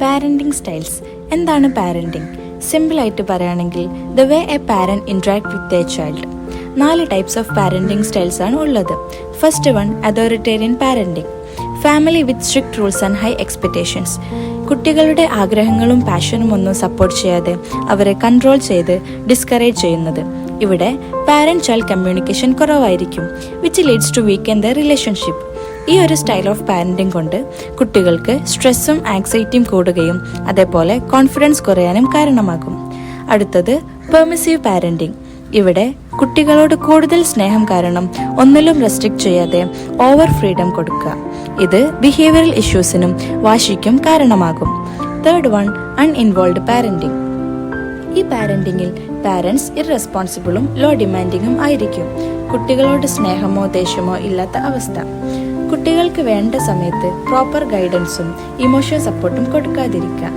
Parenting styles. എന്താണ് parenting? സിമ്പിളായിട്ട് പറയുകയാണെങ്കിൽ the way A parent interact with a child. 4 types of parenting styles ആണ് ഉള്ളത്. First one, authoritarian parenting. Family with strict rules and high expectations. കുട്ടികളുടെ ആഗ്രഹങ്ങളും പാഷനും ഒന്നും support ചെയ്യാതെ അവരെ കൺട്രോൾ ചെയ്ത് ഡിസ്കറേജ് ചെയ്യുന്നത്. ഇവിടെ പാരന്റ് ചൈൽഡ് കമ്മ്യൂണിക്കേഷൻ കുറവായിരിക്കും, which leads to weaken the relationship. ഈ ഒരു സ്റ്റൈൽ ഓഫ് പാരന്റിംഗ് കൊണ്ട് കുട്ടികൾക്ക് സ്ട്രെസ്സും ആങ്സൈറ്റിയും കൂടുകയും അതേപോലെ കോൺഫിഡൻസ് കുറയാനും കാരണമാകും. അടുത്തത് പെർമിസീവ് പാരന്റിംഗ്. ഇവിടെ കുട്ടികളോട് കൂടുതൽ സ്നേഹം കാരണം ഒന്നിലും റെസ്ട്രിക്റ്റ് ചെയ്യാതെ ഓവർ ഫ്രീഡം കൊടുക്കുക. ഇത് ബിഹേവിയറൽ ഇഷ്യൂസിനും വാശിക്കും കാരണമാകും. Third one, uninvolved parenting. ഈ പാരന്റിങ്ങിൽ പാരന്റ്സ് ഇറസ്പോൺസിബിളും ലോ ഡിമാൻഡിങ്ങും ആയിരിക്കും. കുട്ടികളോട് സ്നേഹമോ ദേഷ്യമോ ഇല്ലാത്ത അവസ്ഥ. കുട്ടികൾക്ക് വേണ്ട സമയത്ത് പ്രോപ്പർ ഗൈഡൻസും ഇമോഷണൽ സപ്പോർട്ടും കൊടുക്കാതിരിക്കുക.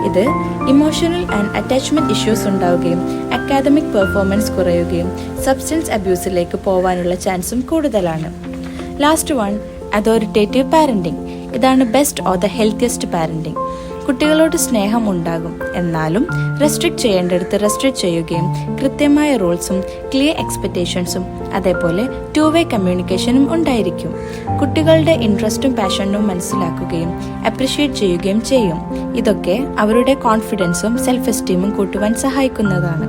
ഇത് ഇമോഷണൽ ആൻഡ് അറ്റാച്ച്മെന്റ് ഇഷ്യൂസ് ഉണ്ടാവുകയും അക്കാദമിക് പെർഫോമൻസ് കുറയുകയും സബ്സ്റ്റൻസ് അബ്യൂസിലേക്ക് പോവാനുള്ള ചാൻസും കൂടുതലാണ്. Last one, authoritative parenting. ഇതാണ് best or the healthiest parenting. കുട്ടികളോട് സ്നേഹം ഉണ്ടാകും, എന്നാലും റെസ്ട്രിക്റ്റ് ചെയ്യേണ്ടടുത്ത് റെസ്ട്രിക്റ്റ് ചെയ്യുകയും കൃത്യമായ റൂൾസും ക്ലിയർ എക്സ്പെക്ടേഷൻസും അതേപോലെ 2-way കമ്മ്യൂണിക്കേഷനും ഉണ്ടായിരിക്കും. കുട്ടികളുടെ ഇൻട്രസ്റ്റും പാഷനും മനസ്സിലാക്കുകയും അപ്രിഷ്യേറ്റ് ചെയ്യുകയും ചെയ്യും. ഇതൊക്കെ അവരുടെ കോൺഫിഡൻസും സെൽഫ് എസ്റ്റീമും കൂട്ടുവാൻ സഹായിക്കുന്നതാണ്.